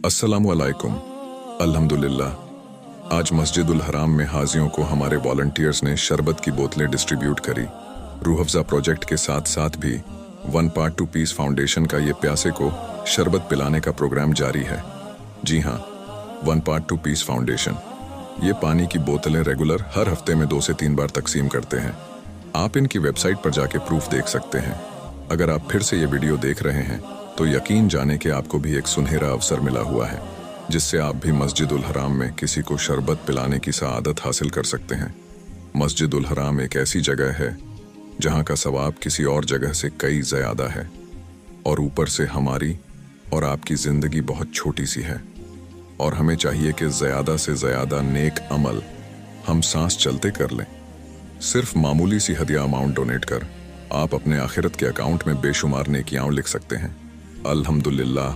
अस्सलामु अलैकुम। अल्हम्दुलिल्लाह आज मस्जिदुल हराम में हाजियों को हमारे वॉलंटियर्स ने शरबत की बोतलें डिस्ट्रीब्यूट करी। रूह अफ़ज़ा प्रोजेक्ट के साथ साथ भी One Part to Peace Foundation का ये प्यासे को शरबत पिलाने का प्रोग्राम जारी है। जी हाँ, One Part to Peace Foundation ये पानी की बोतलें रेगुलर हर हफ्ते में 2 से 3 बार तकसीम करते हैं। आप इनकी वेबसाइट पर जाके प्रूफ देख सकते हैं। अगर आप फिर से ये वीडियो देख रहे हैं तो यकीन जाने कि आपको भी एक सुनहरा अवसर मिला हुआ है, जिससे आप भी मस्जिदुल हराम में किसी को शरबत पिलाने की सआदत हासिल कर सकते हैं। मस्जिदुल हराम एक ऐसी जगह है जहाँ का सवाब किसी और जगह से कई ज़्यादा है, और ऊपर से हमारी और आपकी ज़िंदगी बहुत छोटी सी है, और हमें चाहिए कि ज़्यादा से ज़्यादा नेक अमल हम सांस चलते कर लें। सिर्फ मामूली सी हदिया अमाउंट डोनेट कर आप अपने आखिरत के अकाउंट में बेशुमार नेकियां लिख सकते हैं। अल्हम्दुलिल्लाह।